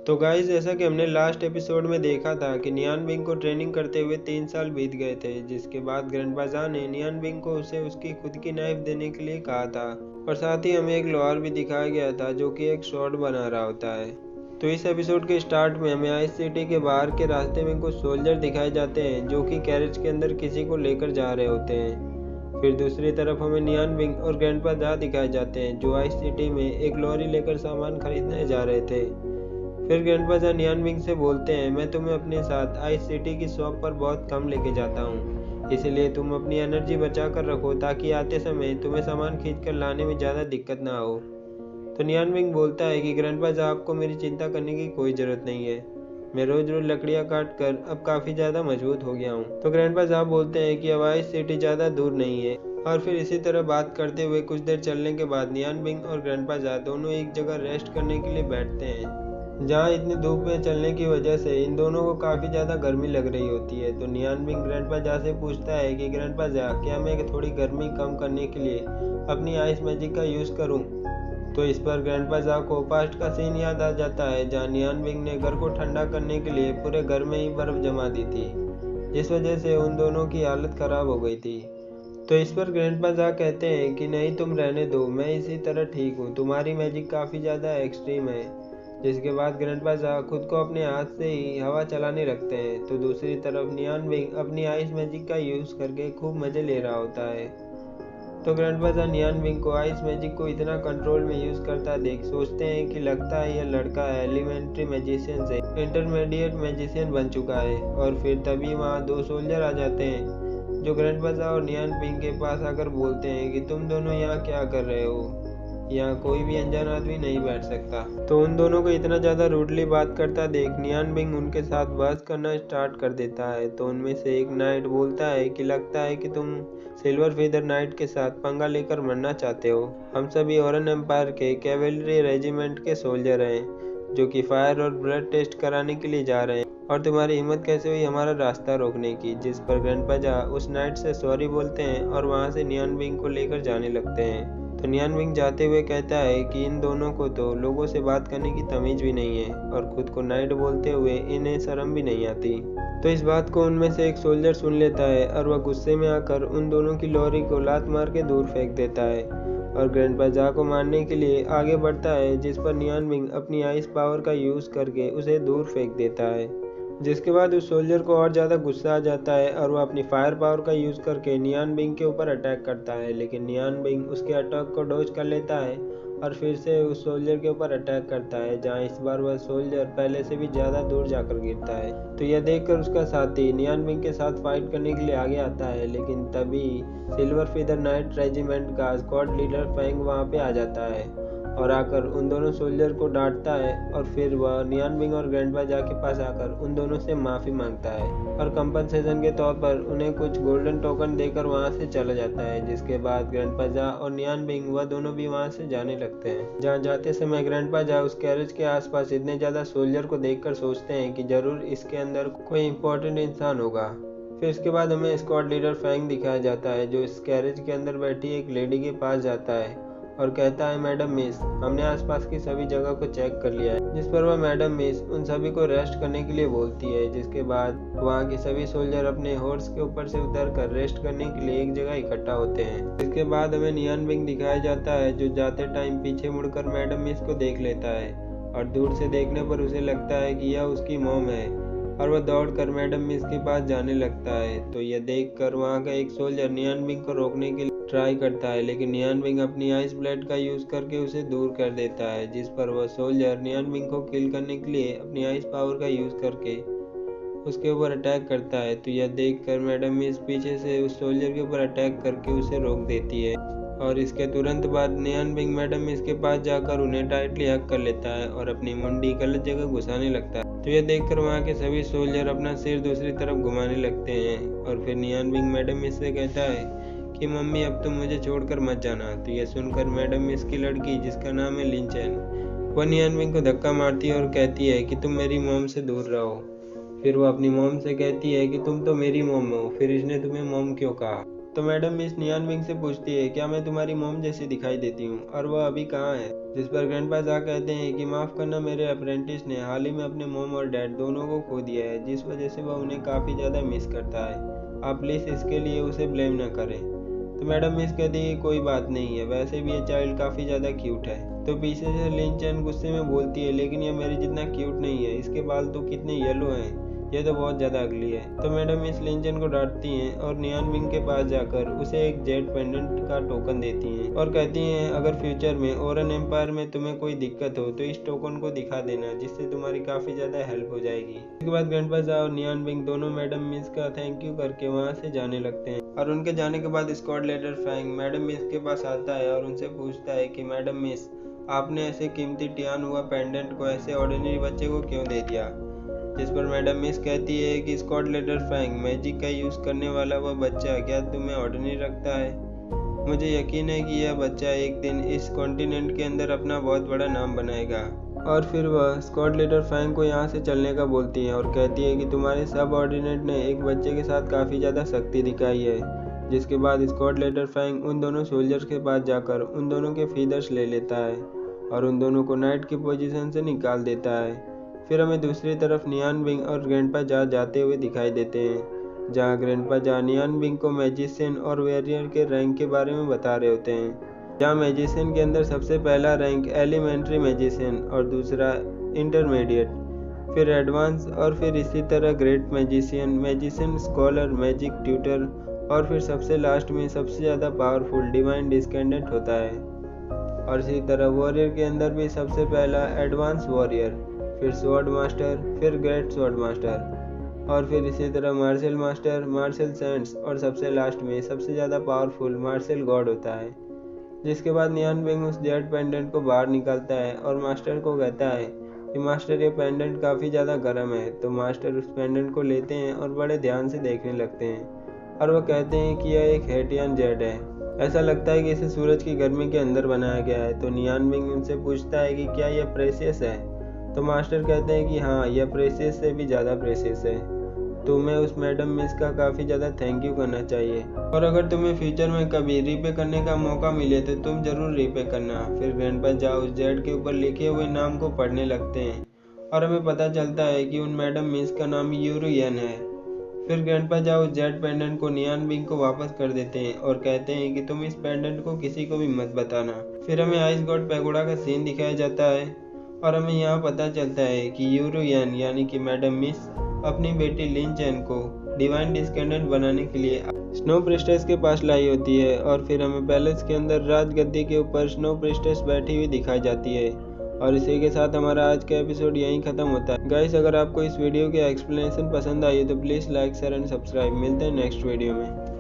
तो गाइस, जैसा कि हमने लास्ट एपिसोड में देखा था कि नियान बिंग को ट्रेनिंग करते हुए 3 साल बीत गए थे, जिसके बाद ग्रैंडपा जा ने नियान बिंग को उसे उसकी खुद की नाइफ देने के लिए कहा था। और साथ ही हमें एक लोहार भी दिखाया गया था जो कि एक शॉर्ट बना रहा होता है। तो इस एपिसोड के स्टार्ट में हमें आइस सिटी के बाहर के रास्ते में कुछ सोल्जर दिखाए जाते हैं जो कि कैरेज के अंदर किसी को लेकर जा रहे होते हैं। फिर दूसरी तरफ हमें नियान बिंग और ग्रैंडपा जा दिखाए जाते हैं जो आइस सिटी में एक लॉरी लेकर सामान खरीदने जा रहे थे। फिर ग्रैंडपा जा नियान बिंग से बोलते हैं, मैं तुम्हें अपने साथ आइस सिटी की शॉप पर बहुत कम लेके जाता हूँ, इसलिए तुम अपनी एनर्जी बचा कर रखो ताकि आते समय तुम्हें सामान खींच कर लाने में ज़्यादा दिक्कत ना हो। तो नियान बिंग बोलता है कि ग्रैंडपा जा, आपको मेरी चिंता करने की कोई ज़रूरत नहीं है, मैं रोज़ रोज़ लकड़ियाँ काट कर अब काफ़ी ज़्यादा मजबूत हो गया हूँ। तो ग्रैंडपा जा बोलते हैं कि अब आइस सिटी ज़्यादा दूर नहीं है। और फिर इसी तरह बात करते हुए कुछ देर चलने के बाद नियान बिंग और ग्रैंडपा जा दोनों एक जगह रेस्ट करने के लिए बैठते हैं, जहाँ इतनी धूप में चलने की वजह से इन दोनों को काफ़ी ज़्यादा गर्मी लग रही होती है। तो नियान बिंग ग्रैंडपा जा से पूछता है कि ग्रैंडपा जा, क्या मैं थोड़ी गर्मी कम करने के लिए अपनी आइस मैजिक का यूज़ करूँ? तो इस पर ग्रैंडपा जा को पास्ट का सीन याद आ जाता है जहाँ नियान बिंग ने घर को ठंडा करने के लिए पूरे घर में ही बर्फ़ जमा दी थी, जिस वजह से उन दोनों की हालत ख़राब हो गई थी। तो इस पर ग्रैंडपा जा कहते हैं कि नहीं, तुम रहने दो, मैं इसी तरह ठीक हूँ, तुम्हारी मैजिक काफ़ी ज़्यादा एक्सट्रीम है। जिसके बाद ग्रैंडपा जा खुद को अपने हाथ से ही हवा चलाने लगते हैं। तो दूसरी तरफ नियान बिंग अपनी आइस मैजिक का यूज़ करके खूब मज़े ले रहा होता है। तो ग्रैंडपा जा नियान बिंग को आइस मैजिक को इतना कंट्रोल में यूज़ करता देख सोचते हैं कि लगता है यह लड़का एलिमेंट्री मैजिशियन से इंटरमीडिएट मैजिशियन बन चुका है। और फिर तभी वहाँ 2 सोल्जर आ जाते हैं जो ग्रैंडपा जा और नियान बिंग के पास आकर बोलते हैं कि तुम दोनों यहाँ क्या कर रहे हो, यहाँ कोई भी अनजान आदमी नहीं बैठ सकता। तो उन दोनों को इतना ज़्यादा रूडली बात करता देख नियान बिंग उनके साथ बहस करना स्टार्ट कर देता है। तो उनमें से एक नाइट बोलता है कि लगता है कि तुम सिल्वर फीदर नाइट के साथ पंगा लेकर मरना चाहते हो। हम सभी ओरन एम्पायर के कैवेलरी रेजिमेंट के सोल्जर हैं जो कि फायर और ब्लड टेस्ट कराने के लिए जा रहे हैं, और तुम्हारी हिम्मत कैसे हुई हमारा रास्ता रोकने की? जिस पर ग्रैंडपा जा उस नाइट से सॉरी बोलते हैं और वहाँ से नियान बिंग को लेकर जाने लगते हैं। तो नियान बिंग जाते हुए कहता है कि इन दोनों को तो लोगों से बात करने की तमीज़ भी नहीं है और खुद को नाइट बोलते हुए इन्हें शर्म भी नहीं आती। तो इस बात को उनमें से एक सोल्जर सुन लेता है और वह गुस्से में आकर उन दोनों की लॉरी को लात मार के दूर फेंक देता है और ग्रैंडपा जा को मारने के लिए आगे बढ़ता है, जिस पर नियान बिंग अपनी आइस पावर का यूज़ करके उसे दूर फेंक देता है। जिसके बाद उस सोल्जर को और ज़्यादा गुस्सा आ जाता है और वह अपनी फायर पावर का यूज़ करके नियान बिंग के ऊपर अटैक करता है, लेकिन नियान बिंग उसके अटैक को डॉज कर लेता है और फिर से उस सोल्जर के ऊपर अटैक करता है, जहां इस बार वह सोल्जर पहले से भी ज़्यादा दूर जाकर गिरता है। तो यह देखकर उसका साथी नियान बिंग के साथ फाइट करने के लिए आगे आता है, लेकिन तभी सिल्वर फीदर नाइट रेजिमेंट का स्क्वाड लीडर फैंग वहाँ पे आ जाता है और आकर उन दोनों सोल्जर को डांटता है। और फिर वह नियान बिंग और ग्रैंडपा जा के पास आकर उन दोनों से माफ़ी मांगता है और कंपनसेशन के तौर पर उन्हें कुछ गोल्डन टोकन देकर वहां से चला जाता है। जिसके बाद ग्रैंडपा जा और नियान बिंग वह दोनों भी वहां से जाने लगते हैं। जहां जाते समय ग्रैंडपा जा उस कैरेज के आसपास इतने ज़्यादा सोल्जर को देखकर सोचते हैं कि जरूर इसके अंदर कोई इंपॉर्टेंट इंसान होगा। फिर इसके बाद हमें स्क्वाड लीडर फैंग दिखाया जाता है जो इस कैरेज के अंदर बैठी एक लेडी के पास जाता है और कहता है, मैडम मिस, हमने आसपास की सभी जगह को चेक कर लिया है। जिस पर वह मैडम मिस उन सभी को रेस्ट करने के लिए बोलती है। जिसके बाद वहाँ के सभी सोल्जर अपने हॉर्स के ऊपर से उतर कर रेस्ट करने के लिए एक जगह इकट्ठा होते हैं। इसके बाद हमें नियान बिंग दिखाया जाता है जो जाते टाइम पीछे मुड़कर मैडम मिस को देख लेता है और दूर से देखने पर उसे लगता है कि यह उसकी मॉम है और वह दौड़कर मैडम मिस के पास जाने लगता है। तो यह देखकर वहाँ का एक सोल्जर नियान बिंग को रोकने के लिए ट्राई करता है, लेकिन नियान बिंग अपनी आइस ब्लेड का यूज़ करके उसे दूर कर देता है। जिस पर वह सोल्जर नियान बिंग को किल करने के लिए अपनी आइस पावर का यूज़ करके उसके ऊपर अटैक करता है। तो यह देखकर मैडम मिस पीछे से उस सोल्जर के ऊपर अटैक करके उसे रोक देती है और इसके तुरंत बाद नियान बिंग मैडम मिस के पास जाकर उन्हें टाइटली हक कर लेता है और अपनी मुंडी गलत जगह घुसाने लगता है। तो यह देखकर वहाँ के सभी सोल्जर अपना सिर दूसरी तरफ घुमाने लगते हैं और फिर नियान बिंग मैडम मिस से कहता है कि मम्मी, अब तुम मुझे छोड़कर मत जाना। तो यह सुनकर मैडम मिस की लड़की, जिसका नाम है लिंचन, वह नियान बिंग को धक्का मारती है और कहती है कि तुम मेरी मॉम से दूर रहो। फिर वह अपनी मॉम से कहती है कि तुम तो मेरी मॉम हो, फिर इसने तुम्हें मॉम क्यों कहा? तो मैडम मिस नियान बिंग से पूछती है, क्या मैं तुम्हारी मॉम जैसी दिखाई देती हूँ और वह अभी कहाँ है? जिस पर ग्रैंडपा जा कहते हैं कि माफ़ करना, मेरे अप्रेंटिस ने हाल ही में अपने मॉम और डैड दोनों को खो दिया है, जिस वजह से वह उन्हें काफ़ी ज़्यादा मिस करता है। आप प्लीज़ इसके लिए उसे ब्लेम न करें। तो मैडम मिस कहती है कि कोई बात नहीं है, वैसे भी ये चाइल्ड काफ़ी ज़्यादा क्यूट है। तो पीछे से लिन चैन गुस्से में बोलती है, लेकिन ये मेरे जितना क्यूट नहीं है, इसके बाल तो कितने येलो हैं, यह तो बहुत ज़्यादा अगली है। तो मैडम मिस लिन चैन को डांटती हैं और नियान विंग के पास जाकर उसे एक जेड पेंडेंट का टोकन देती हैं और कहती हैं अगर फ्यूचर में ओरन एम्पायर में तुम्हें कोई दिक्कत हो तो इस टोकन को दिखा देना, जिससे तुम्हारी काफ़ी ज़्यादा हेल्प हो जाएगी। इसके बाद ग्रैंडपा जा और नियान विंग दोनों मैडम मिस का थैंक यू करके वहाँ से जाने लगते हैं। और उनके जाने के बाद squad leader Fang madam miss के पास आता है और उनसे पूछता है कि मैडम मिस, आपने ऐसे कीमती टियान हुआ पेंडेंट को ऐसे ऑर्डिनरी बच्चे को क्यों दे दिया। जिस पर मैडम मिस कहती है कि स्क्वाड लीडर फैंग, मैजिक का यूज़ करने वाला वह बच्चा क्या तुम्हें ऑर्डिनरी रखता है। मुझे यकीन है कि यह बच्चा एक दिन इस कॉन्टिनेंट के अंदर अपना बहुत बड़ा नाम बनाएगा। और फिर वह स्क्वाड लीडर फैंग को यहाँ से चलने का बोलती है और कहती है कि तुम्हारे सब ऑर्डिनेट ने एक बच्चे के साथ काफ़ी ज़्यादा सख्ती दिखाई है। जिसके बाद स्क्वाड लीडर फैंग उन दोनों सोल्जर्स के पास जाकर उन दोनों के फीदर्स ले लेता है और उन दोनों को नाइट की पोजीशन से निकाल देता है। फिर हमें दूसरी तरफ नियान विंग और ग्रैंडपा जा जाते हुए दिखाई देते हैं, जहाँ ग्रैंडपा जा नियान विंग को मैजिशियन और वेरियर के रैंक के बारे में बता रहे होते हैं, जहाँ मैजिशियन के अंदर सबसे पहला रैंक एलिमेंट्री मैजिशियन और दूसरा इंटरमीडिएट, फिर एडवांस और फिर इसी तरह great magician, magician scholar, magic tutor और फिर सबसे लास्ट में सबसे ज़्यादा पावरफुल डिवाइन डिस्केंडेंट होता है। और इसी तरह वॉरियर के अंदर भी सबसे पहला एडवांस वॉरियर, फिर स्वॉर्ड मास्टर, फिर ग्रेट स्वॉर्ड मास्टर और फिर इसी तरह मार्शल मास्टर, मार्शल सेंट्स और सबसे लास्ट में सबसे ज़्यादा पावरफुल मार्शल गॉड होता है। जिसके बाद नियान विंग उस जेड पेंडेंट को बाहर निकालता है और मास्टर को कहता है कि मास्टर ये पेंडेंट काफ़ी ज़्यादा गर्म है। तो मास्टर उस पेंडेंट को लेते हैं और बड़े ध्यान से देखने लगते हैं और वह कहते हैं कि यह एक हेटियन जेड है, ऐसा लगता है कि इसे सूरज की गर्मी के अंदर बनाया गया है। तो नियान विंग उनसे पूछता है कि क्या यह प्रेशियस है। तो मास्टर कहते हैं कि हाँ, यह प्रेशियस से भी ज़्यादा प्रेशियस है। तुम्हें उस मैडम मिस का काफ़ी ज़्यादा थैंक यू करना चाहिए और अगर तुम्हें फ्यूचर में कभी रीपे करने का मौका मिले तो तुम ज़रूर रीपे करना। फिर ग्रैंडपा जा उस जेड के ऊपर लिखे हुए नाम को पढ़ने लगते हैं और हमें पता चलता है कि उन मैडम मिस का नाम यूरुयन है। फिर ग्रैंडपा जा उस जेड पेंडेंट को नियान विंग को वापस कर देते हैं और कहते हैं कि तुम इस पेंडेंट को किसी को भी मत बताना। फिर हमें आइस गॉड पैगोडा का सीन दिखाया जाता है और हमें यहाँ पता चलता है कि यूरुयन यानी कि मैडम मिस अपनी बेटी लिन चैन को डिवाइन डिस्केंडेंट बनाने के लिए स्नो प्रिस्टेस के पास लाई होती है और फिर हमें पैलेस के अंदर राजगद्दी के ऊपर स्नो प्रिस्टेस बैठी हुई दिखाई जाती है। और इसी के साथ हमारा आज का एपिसोड यहीं खत्म होता है। गाइस, अगर आपको इस वीडियो की एक्सप्लेनेशन पसंद आई है तो please like, share and subscribe. मिलते हैं नेक्स्ट वीडियो में।